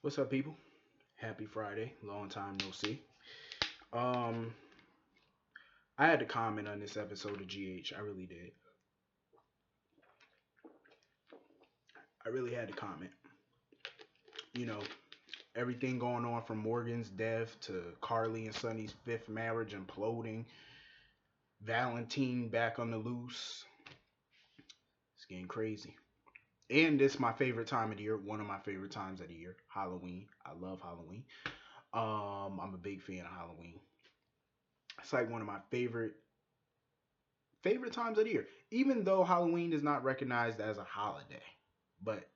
What's up, people? Happy Friday. Long time no see. Um, I had to comment on this episode of GH. I really did. I really had to comment. You know, everything going on from Morgan's death to Carly and Sonny's fifth marriage imploding, Valentine back on the loose. It's getting crazy. And this my favorite time of the year. One of my favorite times of the year. Halloween. I love Halloween. I'm a big fan of Halloween. It's like one of my favorite times of the year. Even though Halloween is not recognized as a holiday, but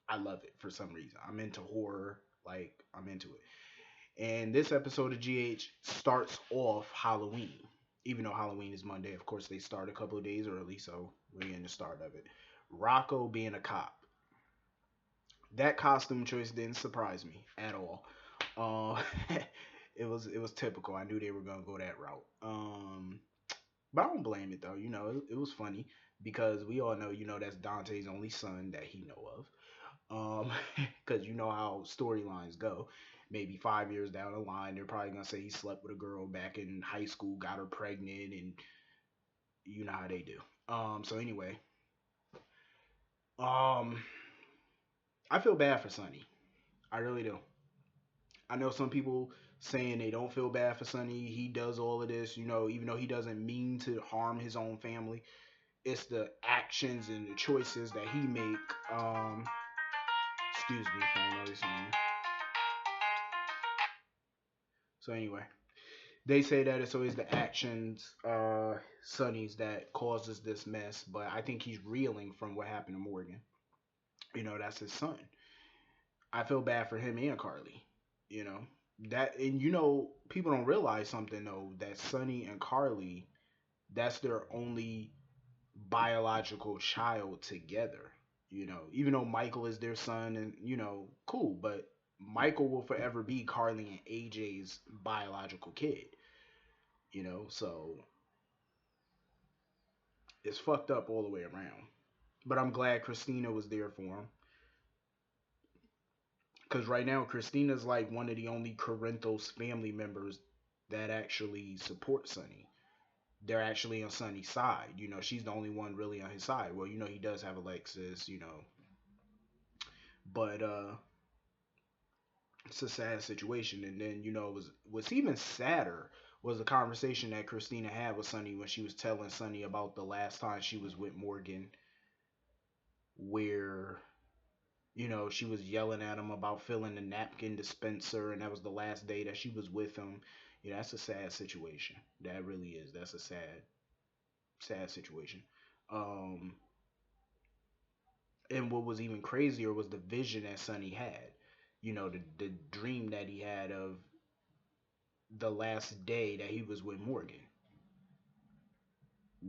I love it for some reason. I'm into horror, like I'm into it. And this episode of GH starts off Halloween. Even though Halloween is Monday, of course they start a couple of days early, so we're in the start of it. Rocco being a cop. That costume choice didn't surprise me at all. Uh, it was typical. I knew they were gonna go that route. But I don't blame it though. It was funny because we all know, that's Dante's only son that he know of. Because you know how storylines go. Maybe 5 years down the line, they're probably gonna say he slept with a girl back in high school, got her pregnant, and you know how they do. So anyway, um, I feel bad for Sonny. I really do. I know some people saying they don't feel bad for Sonny. He does all of this, even though he doesn't mean to harm his own family. It's the actions and the choices that he make. Um, Excuse me for noticing you. So anyway, they say that it's always the actions, Sonny's that causes this mess, but I think he's reeling from what happened to Morgan. That's his son. I feel bad for him and Carly. You know that, and people don't realize something though, that Sonny and Carly, that's their only biological child together. Even though Michael is their son, and cool, but Michael will forever be Carly and AJ's biological kid. So it's fucked up all the way around. But I'm glad Christina was there for him. Because right now, Christina's like one of the only Corinthos family members that actually support Sonny. They're actually on Sonny's side. She's the only one really on his side. Well, he does have Alexis, but it's a sad situation. And then, what's even sadder was the conversation that Christina had with Sonny when she was telling Sonny about the last time she was with Morgan, where she was yelling at him about filling the napkin dispenser, and that was the last day that she was with him. That's a sad situation. That really is. That's a sad situation. Um, and what was even crazier was the vision that Sonny had. The dream that he had of the last day that he was with Morgan,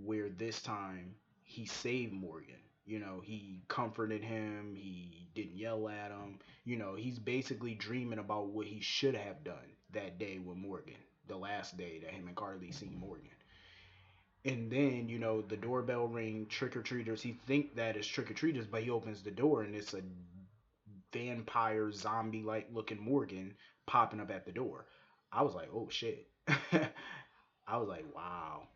where this time he saved Morgan. He comforted him, he didn't yell at him. He's basically dreaming about what he should have done that day with Morgan, the last day that him and Carly seen Morgan. And then, the doorbell ring, trick or treaters. He think that it's trick or treaters, but he opens the door and it's a vampire zombie like looking Morgan popping up at the door. I was like, oh shit. I was like, wow.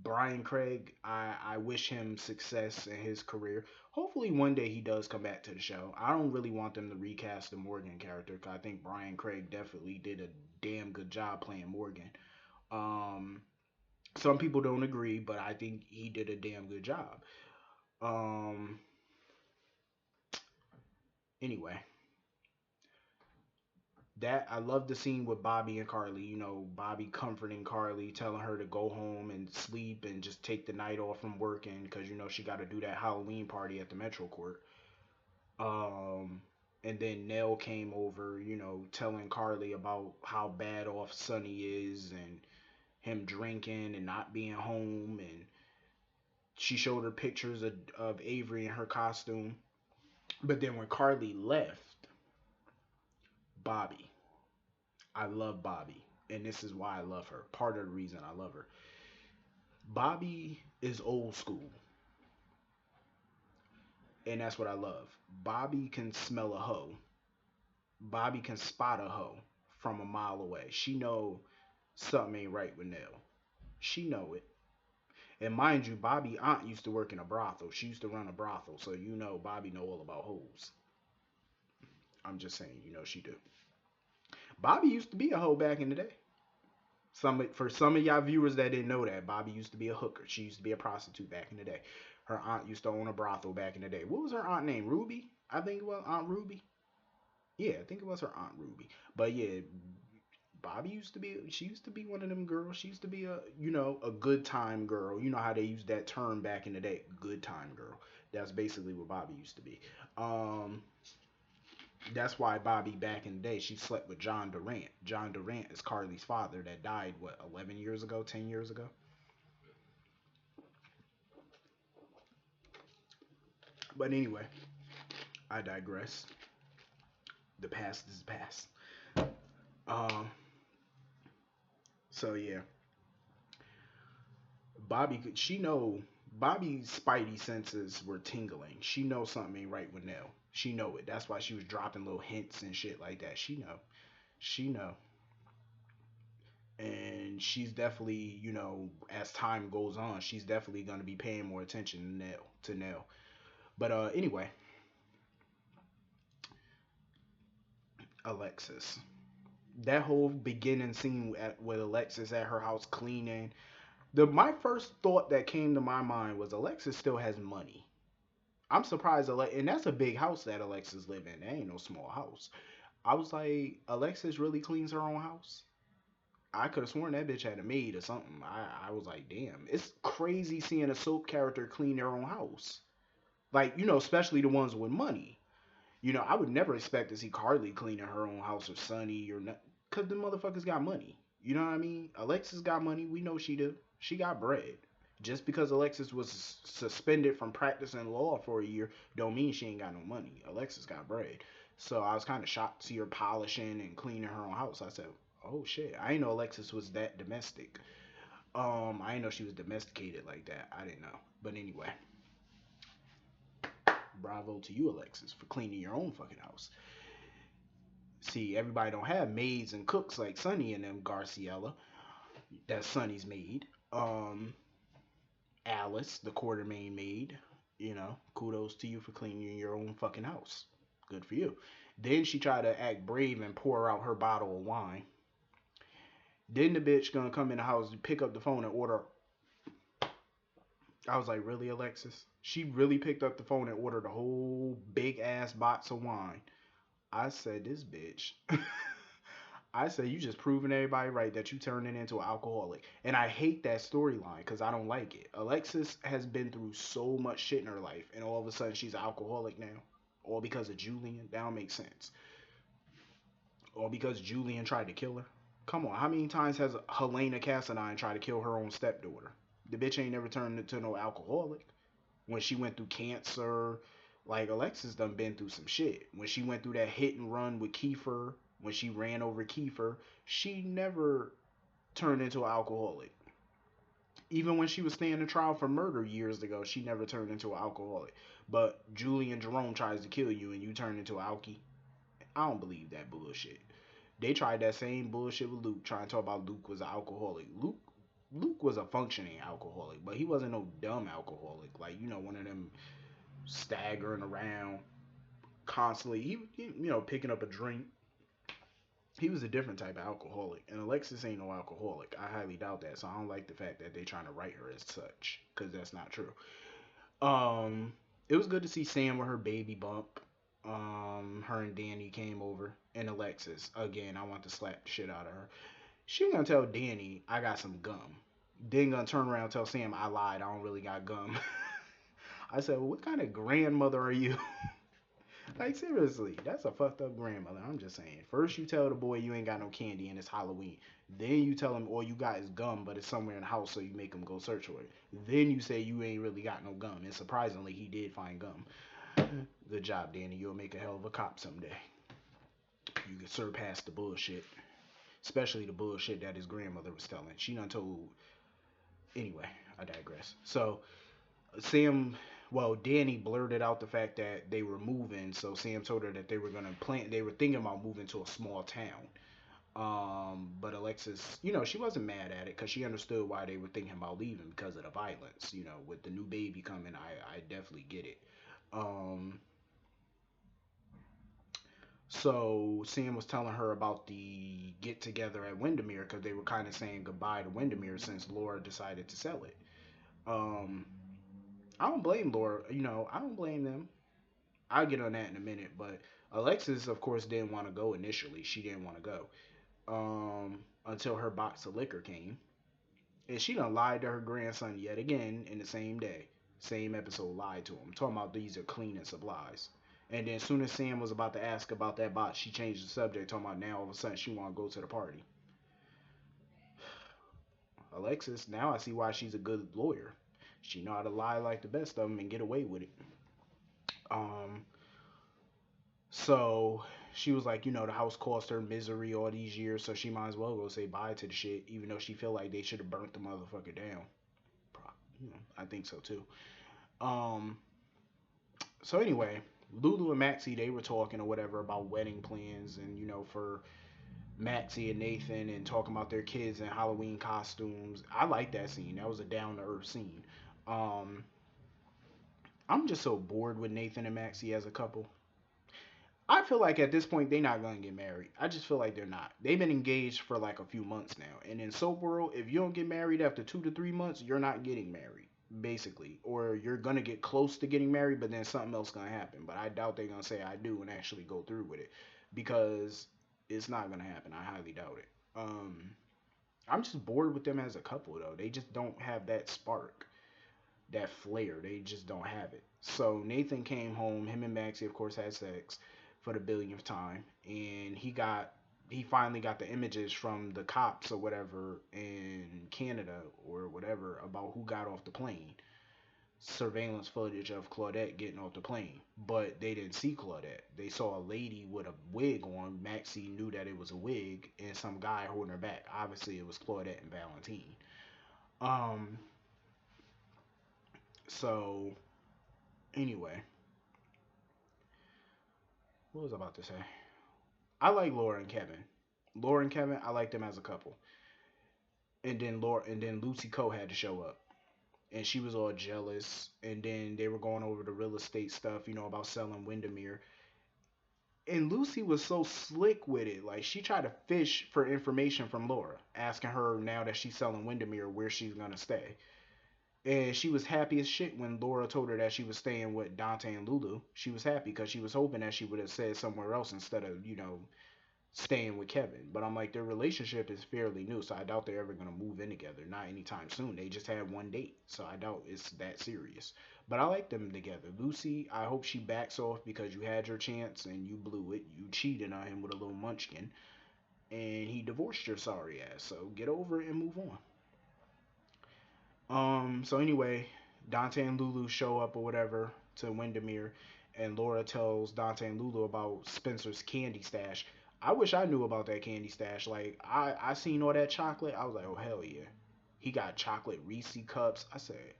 Brian Craig, I wish him success in his career. Hopefully, one day he does come back to the show. I don't really want them to recast the Morgan character because I think Brian Craig definitely did a damn good job playing Morgan. Um, some people don't agree, but I think he did a damn good job. Um, anyway, that I love the scene with Bobby and Carly. Bobby comforting Carly, telling her to go home and sleep and just take the night off from working because she got to do that Halloween party at the Metro Court. Um, and then Nell came over, telling Carly about how bad off Sonny is and him drinking and not being home. And she showed her pictures of Avery in her costume. But then when Carly left, Bobby, I love Bobby. And this is why I love her. Part of the reason I love her. Bobby is old school. And that's what I love. Bobby can smell a hoe. Bobby can spot a hoe from a mile away. She know something ain't right with Nell. She know it. And mind you, Bobby aunt used to work in a brothel. She used to run a brothel, so you know Bobby know all about hoes. I'm just saying, you know she do. Bobby used to be a hoe back in the day. For some of y'all viewers that didn't know that, Bobby used to be a hooker. She used to be a prostitute back in the day. Her aunt used to own a brothel back in the day. What was her aunt name? Ruby? I think it was Aunt Ruby. Yeah, I think it was her Aunt Ruby. But yeah, Bobby used to be. She used to be one of them girls. She used to be a good time girl. You know how they used that term back in the day, good time girl. That's basically what Bobby used to be. Um, that's why Bobby back in the day she slept with John Durant. John Durant is Carly's father that died what 11 years ago, 10 years ago. But anyway, I digress. The past is the past. Um, so yeah, she know Bobby's spidey senses were tingling. She knows something ain't right with Nell. She know it. That's why she was dropping little hints and shit like that. She know. She know. And she's definitely, as time goes on, she's definitely gonna be paying more attention to Nell. But anyway, Alexis. That whole beginning scene with Alexis at her house cleaning. My first thought that came to my mind was Alexis still has money. I'm surprised, and that's a big house that Alexis live in. That ain't no small house. I was like, Alexis really cleans her own house. I could have sworn that bitch had a maid or something. I was like, damn, it's crazy seeing a soap character clean their own house. Like, especially the ones with money. I would never expect to see Carly cleaning her own house or Sunny or not, cause the motherfuckers got money. You know what I mean? Alexis got money. We know she do. She got bread. Just because Alexis was suspended from practicing law for a year, don't mean she ain't got no money. Alexis got bread. So I was kind of shocked to see her polishing and cleaning her own house. I said, "Oh shit! I didn't know Alexis was that domestic. I didn't know she was domesticated like that. I didn't know. But anyway, bravo to you, Alexis, for cleaning your own fucking house. See, everybody don't have maids and cooks like Sunny and them Garciella. That's Sunny's maid. Alice, the quartermain maid. Kudos to you for cleaning your own fucking house. Good for you. Then she tried to act brave and pour out her bottle of wine. Then the bitch gonna come in the house, pick up the phone and order. I was like, really, Alexis? She really picked up the phone and ordered a whole big ass box of wine. I said, this bitch. I said, you just proving everybody right that you turning into an alcoholic. And I hate that storyline because I don't like it. Alexis has been through so much shit in her life, and all of a sudden she's an alcoholic now. All because of Julian. That don't make sense. All because Julian tried to kill her. Come on, how many times has Helena Cassadine tried to kill her own stepdaughter? The bitch ain't never turned into no alcoholic. When she went through cancer, like Alexis done been through some shit. When she went through that hit and run with Kiefer, when she ran over Kiefer, she never turned into an alcoholic. Even when she was standing trial for murder years ago, she never turned into an alcoholic. But Julian Jerome tries to kill you and you turn into an alkie. I don't believe that bullshit. They tried that same bullshit with Luke, trying to talk about Luke was an alcoholic. Luke was a functioning alcoholic, but he wasn't no dumb alcoholic. Like, one of them staggering around constantly. He picking up a drink. He was a different type of alcoholic, and Alexis ain't no alcoholic. I highly doubt that. So I don't like the fact that they trying to write her as such, because that's not true. Um, it was good to see Sam with her baby bump. Her and Danny came over, and Alexis again. I want to slap the shit out of her. She gonna tell Danny I got some gum. Then gonna turn around and tell Sam I lied. I don't really got gum. I said, well, what kind of grandmother are you? Like seriously, that's a fucked up grandmother. I'm just saying. First you tell the boy you ain't got no candy and it's Halloween. Then you tell him all you got is gum, but it's somewhere in the house, so you make him go search for it. Then you say you ain't really got no gum, and surprisingly he did find gum. Good job, Danny. You'll make a hell of a cop someday. You can surpass the bullshit, especially the bullshit that his grandmother was telling. She done told. Anyway, I digress. So Sam Well, Danny blurted out the fact that they were moving, so Sam told her that they were gonna plan. They were thinking about moving to a small town. But Alexis, she wasn't mad at it because she understood why they were thinking about leaving because of the violence. With the new baby coming, I definitely get it. Um, so Sam was telling her about the get together at Windermere because they were kind of saying goodbye to Windermere since Laura decided to sell it. Um, I don't blame Laura. I don't blame them. I'll get on that in a minute. But Alexis, of course, didn't want to go initially. She didn't want to go until her box of liquor came. And she done lied to her grandson yet again in the same day. Same episode, lied to him. Talking about these are cleaning supplies. And then as soon as Sam was about to ask about that box, she changed the subject, talking about now all of a sudden she want to go to the party. Alexis, now I see why she's a good lawyer. She know how to lie like the best of them and get away with it. Um, so she was like, the house cost her misery all these years, so she might as well go say bye to the shit, even though she feel like they should have burnt the motherfucker down. I think so too. Um, so anyway, Lulu and Maxie they were talking or whatever about wedding plans and for Maxie and Nathan and talking about their kids in Halloween costumes. I like that scene. That was a down to earth scene. Um, I'm just so bored with Nathan and Maxie as a couple. I feel like at this point they're not gonna get married. I just feel like they're not. They've been engaged for like a few months now, and in soap world, if you don't get married after 2 to 3 months, you're not getting married, basically, or you're gonna get close to getting married, but then something else gonna happen. But I doubt they're gonna say I do and actually go through with it, because it's not gonna happen. I highly doubt it. I'm just bored with them as a couple though. They just don't have that spark, that flair. They just don't have it. So Nathan came home. Him and Maxie, of course, had sex for the billionth time, and he finally got the images from the cops or whatever in Canada or whatever about who got off the plane. Surveillance footage of Claudette getting off the plane, but they didn't see Claudette. They saw a lady with a wig on. Maxie knew that it was a wig, and some guy holding her back. Obviously, it was Claudette and Valentine. Um. So anyway, what was I about to say? I like Laura and Kevin. Laura and Kevin, I like them as a couple. And then Lucy Coe had to show up. And she was all jealous. And then they were going over the real estate stuff, about selling Windermere. And Lucy was so slick with it. Like she tried to fish for information from Laura, asking her now that she's selling Windermere where she's gonna stay. And she was happy as shit when Laura told her that she was staying with Dante and Lulu. She was happy because she was hoping that she would have said somewhere else instead of, staying with Kevin. But I'm like, their relationship is fairly new, so I doubt they're ever gonna move in together. Not anytime soon. They just had one date, so I doubt it's that serious. But I like them together. Lucy, I hope she backs off because you had your chance and you blew it. You cheated on him with a little munchkin, and he divorced your sorry ass. So get over it and move on. So anyway, Dante and Lulu show up or whatever to Windermere, and Laura tells Dante and Lulu about Spencer's candy stash. I wish I knew about that candy stash. Like I seen all that chocolate. I was like, oh hell yeah. He got chocolate Reese cups. I said,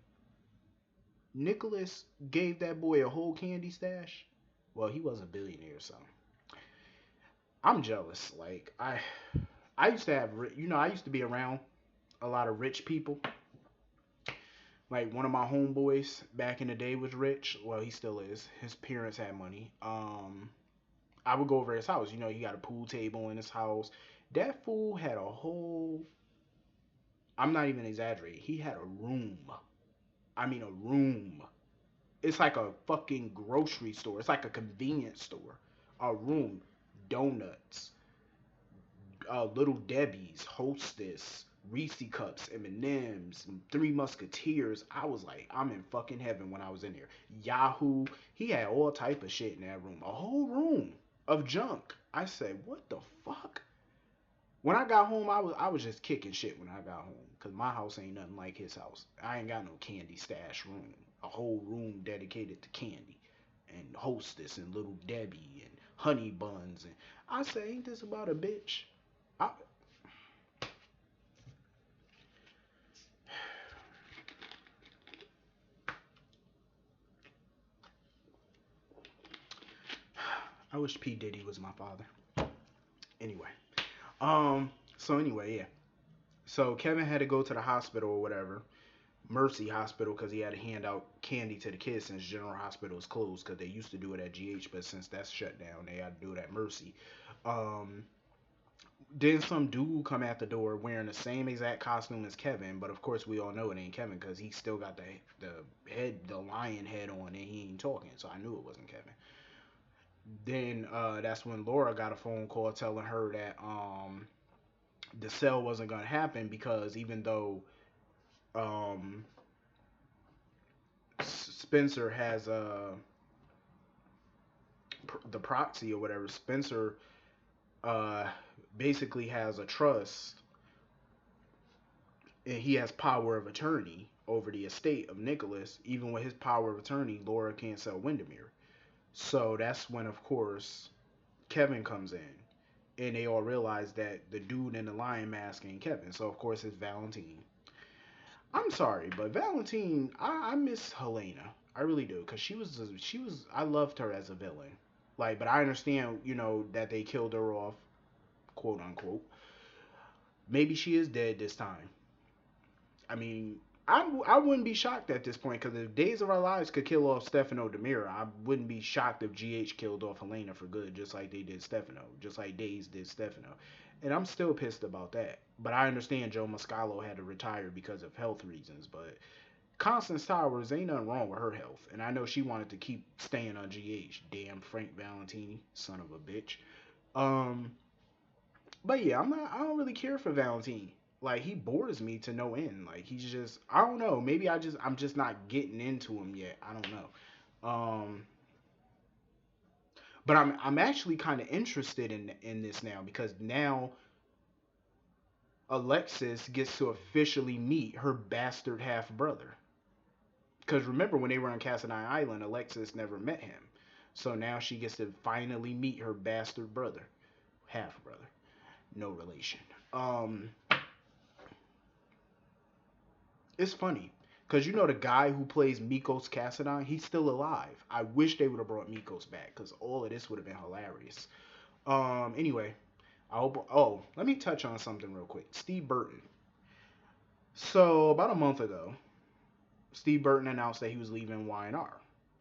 Nicholas gave that boy a whole candy stash. Well, he was a billionaire, so I'm jealous. Like I used to have, I used to be around a lot of rich people. Like one of my homeboys back in the day was rich. Well, he still is. His parents had money. I would go over his house. He got a pool table in his house. That fool had a whole. I'm not even exaggerating. He had a room. I mean, a room. It's like a fucking grocery store. It's like a convenience store. A room. Donuts, Little Debbie's, Hostess, Reese cups, M&Ms, Three Musketeers. I was like, I'm in fucking heaven when I was in there. Yahoo. He had all type of shit in that room. A whole room of junk. I said, what the fuck? When I got home, I was just kicking shit when I got home. Cause my house ain't nothing like his house. I ain't got no candy stash room. A whole room dedicated to candy. And Hostess and Little Debbie and honey buns and I say, ain't this about a bitch? I, I wish P Diddy was my father. Anyway, um, so anyway, yeah. So Kevin had to go to the hospital or whatever, Mercy Hospital, because he had to hand out candy to the kids since General Hospital is closed because they used to do it at GH, but since that's shut down, they had to do it at Mercy. Um, then some dude come at the door wearing the same exact costume as Kevin, but of course we all know it ain't Kevin because he still got the lion head on and he ain't talking, so I knew it wasn't Kevin. Then that's when Laura got a phone call telling her that the sale wasn't gonna happen because even though um, Spencer has the proxy or whatever, Spencer uh, basically has a trust and he has power of attorney over the estate of Nicholas. Even with his power of attorney, Laura can't sell Windermere. So that's when, of course, Kevin comes in. And they all realize that the dude in the lion mask ain't Kevin. So, of course, it's Valentine. I'm sorry, but Valentine, I miss Helena. I really do, cause she was I loved her as a villain. Like, but I understand, that they killed her off, quote unquote. Maybe she is dead this time. I mean, I wouldn't be shocked at this point because if Days of Our Lives could kill off Stefano Demira, I wouldn't be shocked if GH killed off Helena for good, just like they did Stefano, just like Days did Stefano. And I'm still pissed about that. But I understand Joe Mascalo had to retire because of health reasons. But Constance Towers, ain't nothing wrong with her health. And I know she wanted to keep staying on GH. Damn Frank Valentini, son of a bitch. Um, but yeah, I don't really care for Valentine. Like he bores me to no end. Like he's just I don't know. Maybe I'm just not getting into him yet. I don't know. But I'm actually kind of interested in this now because now Alexis gets to officially meet her bastard half brother. Because remember when they were on Cassadine Island, Alexis never met him. So now she gets to finally meet her bastard brother, half brother, no relation. Um, it's funny because the guy who plays Mikos Cassadine, he's still alive. I wish they would have brought Mikos back because all of this would have been hilarious. Anyway, I hope. Oh, let me touch on something real quick. Steve Burton. So about a month ago, Steve Burton announced that he was leaving Y&R,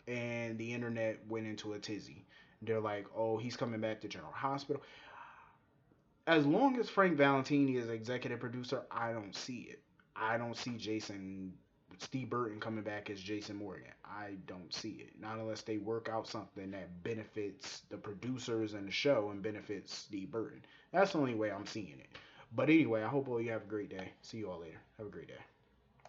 and the internet went into a tizzy. They're like, "Oh, he's coming back to General Hospital." As long as Frank Valentini is executive producer, I don't see it. I don't see Steve Burton coming back as Jason Morgan. I don't see it. Not unless they work out something that benefits the producers and the show and benefits Steve Burton. That's the only way I'm seeing it. But anyway, I hope all you have a great day. See you all later. Have a great day.